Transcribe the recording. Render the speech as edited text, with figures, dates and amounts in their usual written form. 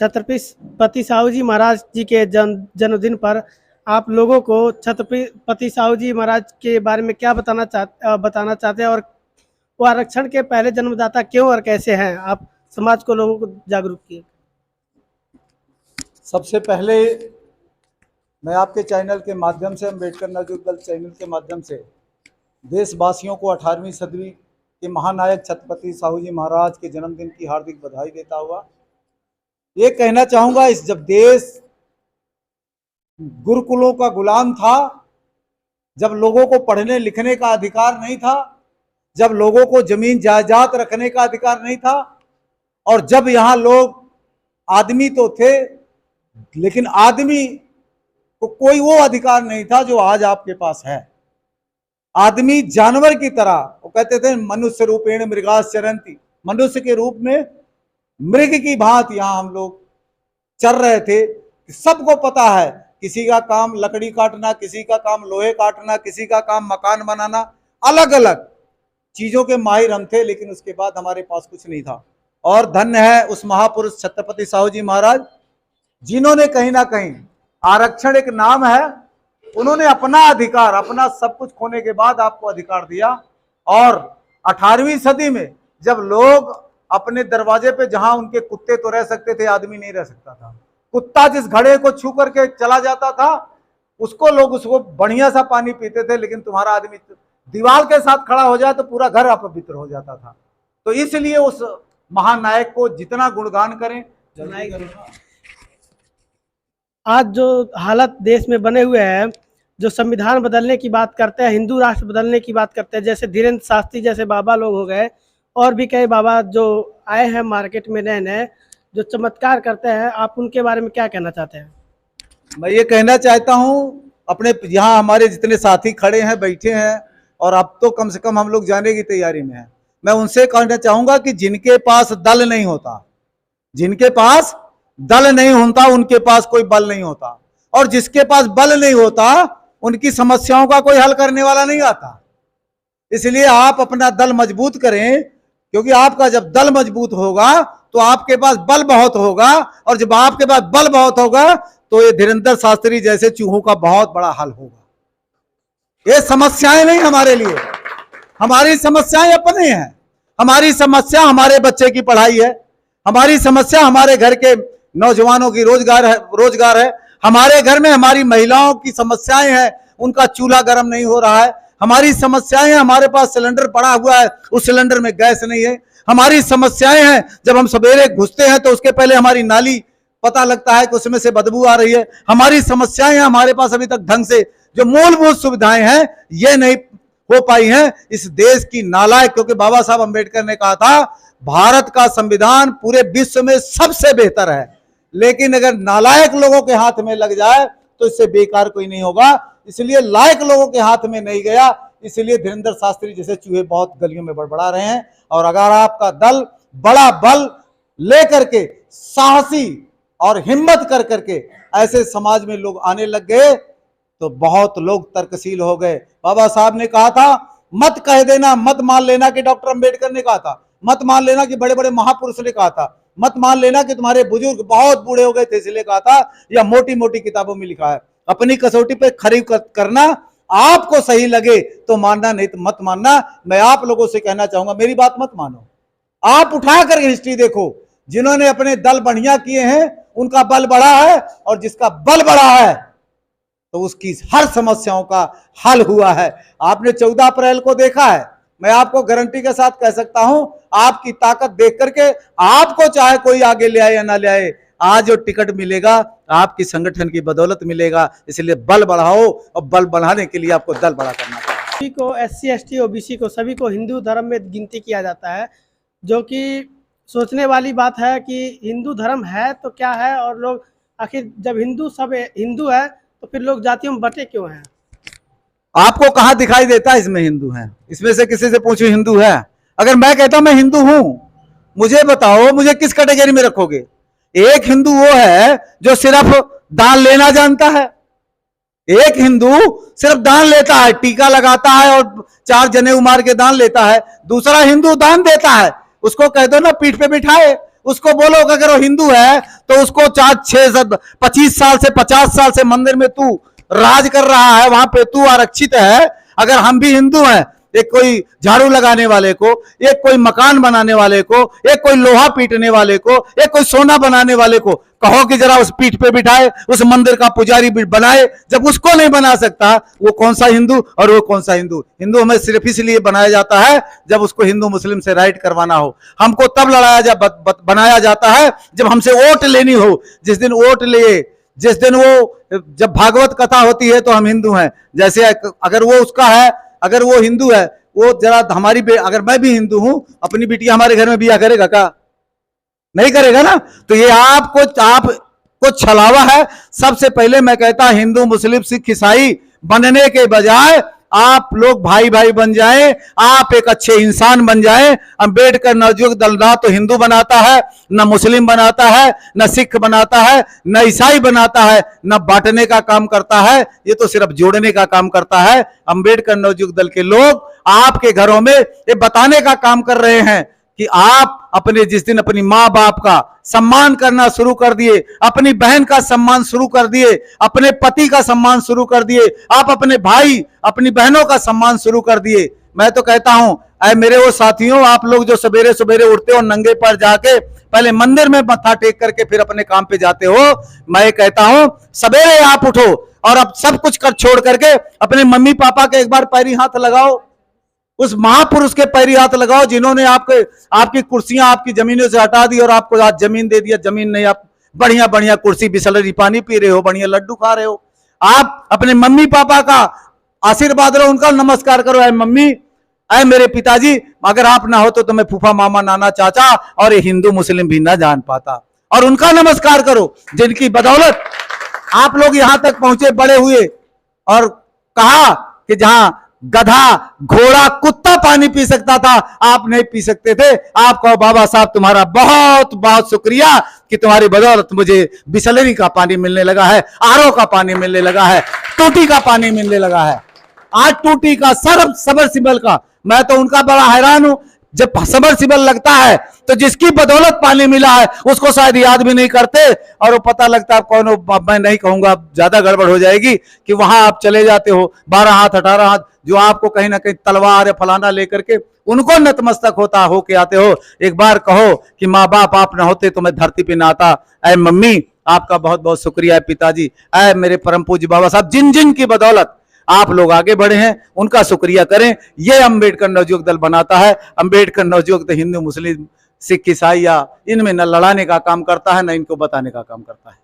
छत्रपति साहू जी महाराज जी के जन्मदिन पर आप लोगों को छत्रपति साहू जी महाराज के बारे में क्या बताना चाहते हैं, और वो आरक्षण के पहले जन्मदाता क्यों और कैसे हैं? आप समाज को, लोगों को जागरूक किए। सबसे पहले मैं आपके चैनल के माध्यम से, अम्बेडकर नवयुग दल चैनल के माध्यम से देशवासियों को 18वीं सदी के महानायक छत्रपति साहू जी महाराज के जन्मदिन की हार्दिक बधाई देता हुआ ये कहना चाहूँगा, इस जब देश गुरुकुलों का गुलाम था, जब लोगों को पढ़ने लिखने का अधिकार नहीं था, जब लोगों को जमीन जायदाद रखने का अधिकार नहीं था, और जब यहाँ लोग आदमी तो थे लेकिन आदमी को कोई वो अधिकार नहीं था जो आज आपके पास है। आदमी जानवर की तरह, वो कहते थे मनुष्य रूपेण मृगास चरंती, मनुष्य के रूप में मृग की भांति यहाँ हम लोग चल रहे थे। सबको पता है किसी का काम लकड़ी काटना, किसी का काम लोहे काटना, किसी का काम मकान बनाना, अलग अलग चीजों के माहिर हम थे, लेकिन उसके बाद हमारे पास कुछ नहीं था। और धन्य है उस महापुरुष छत्रपति साहू जी महाराज, जिन्होंने कहीं ना कहीं, आरक्षण एक नाम है, उन्होंने अपना अधिकार, अपना सब कुछ खोने के बाद आपको अधिकार दिया। और 18वीं सदी में जब लोग अपने दरवाजे पे, जहां उनके कुत्ते तो रह सकते थे, आदमी नहीं रह सकता था। कुत्ता जिस घड़े को छू करके चला जाता था, लोग उसको बढ़िया सा पानी पीते थे, लेकिन तुम्हारा आदमी दीवार के साथ खड़ा हो जाए तो पूरा घर अपवित्र हो जाता था। तो इसलिए उस महानायक को जितना गुणगान करें। आज जो हालत देश में बने हुए हैं, जो संविधान बदलने की बात करते हैं, हिंदू राष्ट्र बदलने की बात करते हैं, जैसे धीरेन्द्र शास्त्री जैसे बाबा लोग हो गए, और भी कई बाबा जो आए हैं मार्केट में नए नए, जो चमत्कार करते हैं, आप उनके बारे में क्या कहना चाहते हैं? मैं ये कहना चाहता हूँ, अपने यहाँ हमारे जितने साथी खड़े हैं, बैठे हैं, और अब तो कम से कम हम लोग जाने की तैयारी में हैं, मैं उनसे कहना चाहूँगा कि जिनके पास दल नहीं होता, जिनके पास दल नहीं होता, उनके पास कोई बल नहीं होता, और जिसके पास बल नहीं होता, उनकी समस्याओं का कोई हल करने वाला नहीं आता। इसलिए आप अपना दल मजबूत करें, क्योंकि आपका जब दल मजबूत होगा तो आपके पास बल बहुत होगा, और जब आपके पास बल बहुत होगा तो ये धीरेन्द्र शास्त्री जैसे चूहों का बहुत बड़ा हल होगा। ये समस्याएं नहीं हमारे लिए, हमारी समस्याएं अपने हैं। हमारी समस्या हमारे बच्चे की पढ़ाई है, हमारी समस्या हमारे घर के नौजवानों की रोजगार है, हमारे घर में हमारी महिलाओं की समस्याएं हैं, उनका चूल्हा गर्म नहीं हो रहा है, हमारी समस्याएं हैं, हमारे पास सिलेंडर पड़ा हुआ है, उस सिलेंडर में गैस नहीं है, हमारी समस्याएं हैं, जब हम सवेरे घुसते हैं तो उसके पहले हमारी नाली पता लगता है कि उसमें से बदबू आ रही है। हमारी समस्याएं हैं, हमारे पास अभी तक ढंग से जो मूलभूत सुविधाएं हैं ये नहीं हो पाई हैं। इस देश की नालायक, क्योंकि बाबा साहब अम्बेडकर ने कहा था भारत का संविधान पूरे विश्व में सबसे बेहतर है, लेकिन अगर नालायक लोगों के हाथ में लग जाए तो इससे बेकार कोई नहीं होगा। इसलिए लायक लोगों के हाथ में नहीं गया, इसलिए धीरेन्द्र शास्त्री जैसे चूहे बहुत गलियों में बड़बड़ा रहे हैं। और अगर आपका दल बड़ा बल लेकर के, साहसी और हिम्मत कर करके ऐसे समाज में लोग आने लग गए तो बहुत लोग तर्कशील हो गए। बाबा साहब ने कहा था मत कह देना, मत मान लेना कि डॉक्टर अंबेडकर ने कहा था, मत मान लेना कि बड़े बड़े महापुरुष ने कहा था, मत मान लेना कि तुम्हारे बुजुर्ग बहुत बूढ़े हो गए थे इसलिए कहा था, या मोटी मोटी किताबों में लिखा है। अपनी कसौटी पे खरी करना, आपको सही लगे तो मानना, नहीं तो मत मानना। मैं आप लोगों से कहना चाहूंगा, मेरी बात मत मानो, आप उठा कर हिस्ट्री देखो, जिन्होंने अपने दल बढ़िया किए हैं उनका बल बढ़ा है, और जिसका बल बढ़ा है तो उसकी हर समस्याओं का हल हुआ है। आपने 14 अप्रैल को देखा है, मैं आपको गारंटी के साथ कह सकता हूं, आपकी ताकत देख करके आपको चाहे कोई आगे ले आए या ना ले आए, आज जो टिकट मिलेगा आपकी संगठन की बदौलत मिलेगा। इसलिए बल बढ़ाओ, और बल बढ़ाने के लिए आपको दल बड़ा करना चाहिए। सभी को, SC ST OBC को, सभी को हिंदू धर्म में गिनती किया जाता है, जो कि सोचने वाली बात है कि हिंदू धर्म है तो क्या है, और लोग आखिर जब हिंदू सब हिंदू है तो फिर लोग जातियों में बटे क्यों हैं? आपको कहां दिखाई देता है इसमें हिंदू है? इसमें से किसी से पूछो हिंदू है? अगर मैं कहता हूं मैं हिंदू हूं, मुझे बताओ मुझे किस कैटेगरी में रखोगे? एक हिंदू वो है जो सिर्फ दान लेना जानता है, एक हिंदू सिर्फ दान लेता है, टीका लगाता है और 4 जनेऊ मार के दान लेता है। दूसरा हिंदू दान देता है, उसको कह दो ना पीठ पे बिठाए, उसको बोलो कि अगर वो हिंदू है तो उसको 25 साल से 50 साल से मंदिर में तू राज कर रहा है, वहां पे तू आरक्षित है। अगर हम भी हिंदू हैं, एक कोई झाड़ू लगाने वाले को, एक कोई मकान बनाने वाले को, एक कोई लोहा पीटने वाले को, एक कोई सोना बनाने वाले को कहो कि जरा उस पीठ पे बिठाए, उस मंदिर का पुजारी बनाए। जब उसको नहीं बना सकता, वो कौन सा हिंदू और वो कौन सा हिंदू? हिंदू हमें सिर्फ इसलिए बनाया जाता है जब उसको हिंदू मुस्लिम से राइट करवाना हो। हमको तब बनाया जाता है जब हमसे वोट लेनी हो। जिस दिन वोट लिए, जिस दिन वो जब भागवत कथा होती है तो हम हिंदू हैं। जैसे अगर वो उसका है, अगर वो हिंदू है, वो जरा हमारी अगर मैं भी हिंदू हूं, अपनी बिटिया हमारे घर में बिया करेगा क्या? नहीं करेगा ना। तो ये आपको छलावा है। सबसे पहले मैं कहता हिंदू मुस्लिम सिख ईसाई बनने के बजाय आप लोग भाई भाई बन जाएं, आप एक अच्छे इंसान बन जाएं। अंबेडकर नवयुवक दल ना तो हिंदू बनाता है, न मुस्लिम बनाता है, न सिख बनाता है, न ईसाई बनाता है, न बांटने का काम करता है। ये तो सिर्फ जोड़ने का काम करता है। अंबेडकर नवयुवक दल के लोग आपके घरों में ये बताने का काम कर रहे हैं कि आप जिस दिन अपनी माँ बाप का सम्मान करना शुरू कर दिए, अपनी बहन का सम्मान शुरू कर दिए, अपने पति का सम्मान शुरू कर दिए, आप अपने भाई अपनी बहनों का सम्मान शुरू कर दिए। मैं तो कहता हूं, ऐ मेरे वो साथियों, आप लोग जो सवेरे सवेरे उठते हो, नंगे पैर जाके पहले मंदिर में मत्था टेक करके फिर अपने काम पे जाते हो, मैं कहता हूं सवेरे आप उठो और अब सब कुछ कर छोड़ करके अपने मम्मी पापा के एक बार पैरी हाथ लगाओ। उस महापुरुष के पैरी हाथ लगाओ जिन्होंने आपकी कुर्सियां आपकी जमीनों से हटा दी और आपको आज जमीन दे दिया। जमीन नहीं, आप बढ़िया बढ़िया कुर्सी, बिसलरी पानी पी रहे हो, बढ़िया लड्डू खा रहे हो। आप अपने मम्मी पापा का आशीर्वाद लो, उनका नमस्कार करो। ऐ मम्मी, ऐ मेरे पिताजी, अगर आप ना हो तो मैं फूफा मामा नाना चाचा और हिंदू मुस्लिम भी ना जान पाता। और उनका नमस्कार करो जिनकी बदौलत आप लोग यहां तक पहुंचे, बड़े हुए। और कहा कि जहां गधा घोड़ा कुत्ता पानी पी सकता था, आप नहीं पी सकते थे। आप कहो बाबा साहब तुम्हारा बहुत बहुत शुक्रिया कि तुम्हारी बदौलत मुझे बिसलरी का पानी मिलने लगा है, आरओ का पानी मिलने लगा है, टूटी का पानी मिलने लगा है। आज टूटी का, सबमर्सिबल का, मैं तो उनका बड़ा हैरान हूं। जब सबमर्सिबल लगता है तो जिसकी बदौलत पानी मिला है उसको शायद याद भी नहीं करते, और वो पता लगता है कौन, मैं नहीं कहूंगा ज्यादा गड़बड़ हो जाएगी, कि वहां आप चले जाते हो 12 हाथ 18 हाथ, जो आपको कहीं ना कहीं तलवार या फलाना लेकर के उनको नतमस्तक होके आते हो। एक बार कहो कि माँ बाप आप ना होते तो मैं धरती पे ना आता। ऐ मम्मी, आपका बहुत बहुत शुक्रिया। पिताजी, ऐ मेरे परम पूज्य बाबा साहब, जिन जिन की बदौलत आप लोग आगे बढ़े हैं, उनका शुक्रिया करें। ये अंबेडकर नवयुवक दल बनाता है। अंबेडकर नवयुवक दल हिंदू मुस्लिम सिख ईसाई या इनमें न लड़ाने का काम करता है, न इनको बताने का काम करता है।